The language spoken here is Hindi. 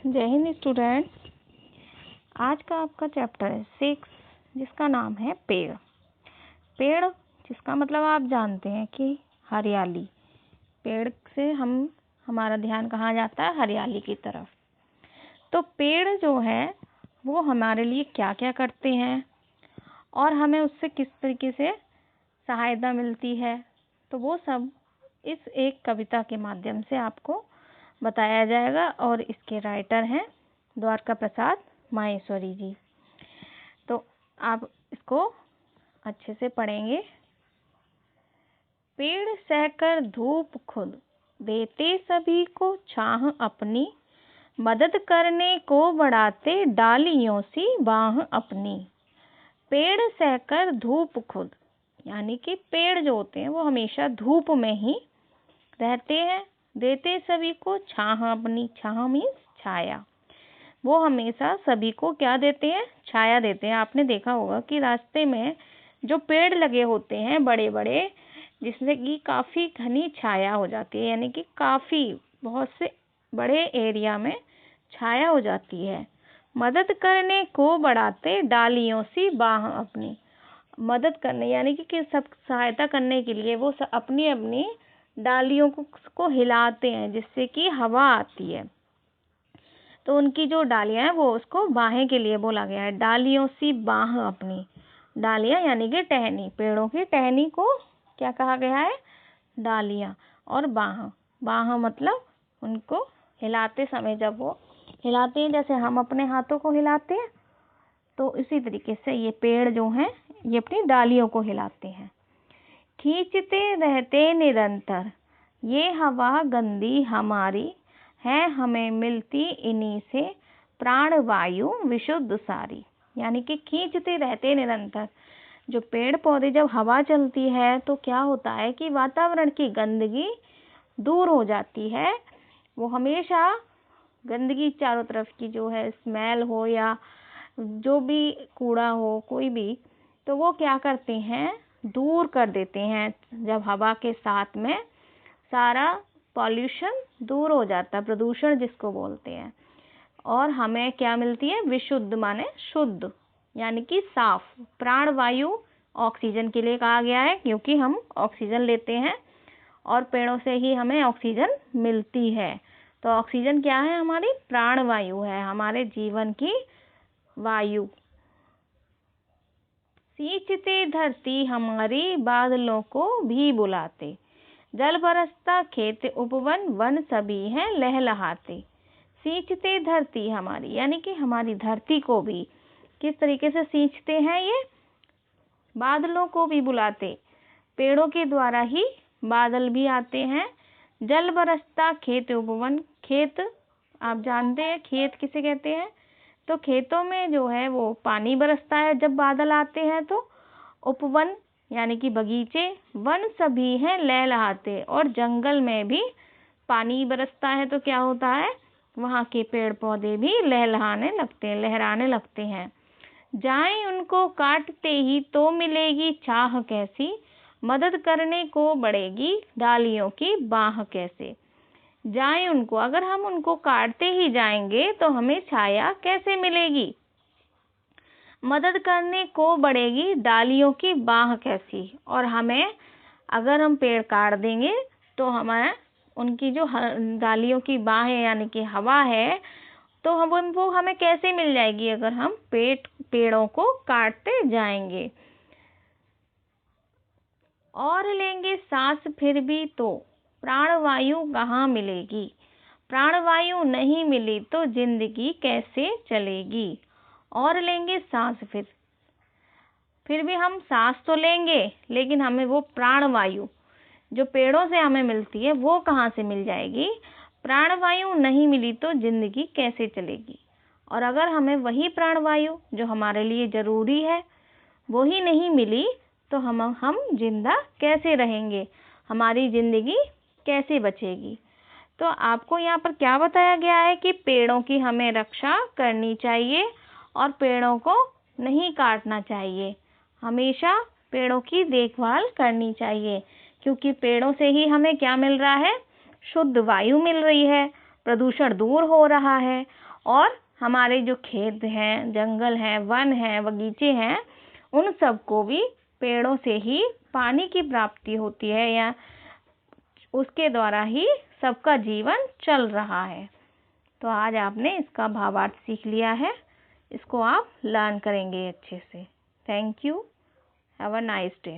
जय हिंद स्टूडेंट। आज का आपका चैप्टर है 6 जिसका नाम है पेड़। पेड़ जिसका मतलब आप जानते हैं कि हरियाली। पेड़ से हमारा ध्यान कहाँ जाता है? हरियाली की तरफ। तो पेड़ जो है वो हमारे लिए क्या क्या करते हैं और हमें उससे किस तरीके से सहायता मिलती है, तो वो सब इस एक कविता के माध्यम से आपको बताया जाएगा। और इसके राइटर हैं द्वारका प्रसाद माहेश्वरी जी। तो आप इसको अच्छे से पढ़ेंगे। पेड़ सहकर धूप खुद, देते सभी को छाह अपनी, मदद करने को बढ़ाते डालियों सी बाह अपनी। पेड़ सहकर धूप खुद, यानी कि पेड़ जो होते हैं वो हमेशा धूप में ही रहते हैं। देते सभी को छाह अपनी, छाह मीन्स छाया। वो हमेशा सभी को क्या देते हैं? छाया देते हैं। आपने देखा होगा कि रास्ते में जो पेड़ लगे होते हैं बड़े बड़े, जिससे कि काफ़ी घनी छाया हो जाती है, यानी कि काफ़ी बहुत से बड़े एरिया में छाया हो जाती है। मदद करने को बढ़ाते डालियों सी बाह अपनी। मदद करने यानी कि सब सहायता करने के लिए वो अपनी अपनी डालियों को हिलाते हैं, जिससे कि हवा आती है। तो उनकी जो डालियां हैं वो उसको बाहें के लिए बोला गया है। डालियों सी बाह अपनी। डालियां यानी कि टहनी, पेड़ों की टहनी को क्या कहा गया है? डालियां। और बाह, बाह मतलब उनको हिलाते समय जब वो हिलाते हैं, जैसे हम अपने हाथों को हिलाते हैं, तो इसी तरीके से ये पेड़ जो हैं ये अपनी डालियों को हिलाते हैं। खींचते रहते निरंतर, ये हवा गंदी हमारी, है हमें मिलती इन्हीं से प्राण वायु विशुद्ध सारी। यानी कि खींचते रहते निरंतर। जो पेड़ पौधे जब हवा चलती है तो क्या होता है कि वातावरण की गंदगी दूर हो जाती है। वो हमेशा गंदगी चारों तरफ की जो है, स्मेल हो या जो भी कूड़ा हो कोई भी, तो वो क्या करते हैं? दूर कर देते हैं। जब हवा के साथ में सारा पॉल्यूशन दूर हो जाता है, प्रदूषण जिसको बोलते हैं, और हमें क्या मिलती है? विशुद्ध माने शुद्ध, यानी कि साफ। प्राण वायु ऑक्सीजन के लिए कहा गया है, क्योंकि हम ऑक्सीजन लेते हैं और पेड़ों से ही हमें ऑक्सीजन मिलती है। तो ऑक्सीजन क्या है? हमारी प्राण वायु है, हमारे जीवन की वायु। सींचते धरती हमारी, बादलों को भी बुलाते, जल बरसता खेत उपवन, वन सभी हैं लहलहाते। सींचते धरती हमारी, यानी कि हमारी धरती को भी किस तरीके से सींचते हैं? ये बादलों को भी बुलाते, पेड़ों के द्वारा ही बादल भी आते हैं। जल बरसता खेत उपवन, खेत आप जानते हैं खेत किसे कहते हैं? तो खेतों में जो है वो पानी बरसता है जब बादल आते हैं। तो उपवन यानी कि बगीचे, वन सभी हैं लहलहाते, और जंगल में भी पानी बरसता है तो क्या होता है? वहाँ के पेड़ पौधे भी लहलहाने लगते हैं, लहराने लगते हैं। जाएं उनको काटते ही तो मिलेगी छाह कैसी, मदद करने को बढ़ेगी डालियों की बाह कैसे। जाएं उनको, अगर हम उनको काटते ही जाएंगे तो हमें छाया कैसे मिलेगी? मदद करने को बढ़ेगी डालियों की बाह कैसी। और हमें अगर हम पेड़ काट देंगे तो हमें उनकी जो डालियों की बाहें यानी कि हवा है, तो वो हमें कैसे मिल जाएगी अगर हम पेड़ों को काटते जाएंगे। और लेंगे सांस फिर भी तो प्राणवायु कहाँ मिलेगी। प्राणवायु नहीं मिली तो जिंदगी कैसे चलेगी। और लेंगे सांस फिर भी हम सांस तो लेंगे, लेकिन हमें वो प्राणवायु जो पेड़ों से हमें मिलती है वो कहाँ से मिल जाएगी। प्राणवायु नहीं मिली तो जिंदगी कैसे चलेगी। और अगर हमें वही प्राणवायु जो हमारे लिए जरूरी है वो ही नहीं मिली तो हम जिंदा कैसे रहेंगे, हमारी जिंदगी कैसे बचेगी। तो आपको यहाँ पर क्या बताया गया है कि पेड़ों की हमें रक्षा करनी चाहिए और पेड़ों को नहीं काटना चाहिए। हमेशा पेड़ों की देखभाल करनी चाहिए, क्योंकि पेड़ों से ही हमें क्या मिल रहा है? शुद्ध वायु मिल रही है, प्रदूषण दूर हो रहा है, और हमारे जो खेत हैं, जंगल हैं, वन हैं, बगीचे हैं, उन सबको भी पेड़ों से ही पानी की प्राप्ति होती है, या उसके द्वारा ही सबका जीवन चल रहा है। तो आज आपने इसका भावार्थ सीख लिया है, इसको आप लर्न करेंगे अच्छे से। Thank you. Have a nice day.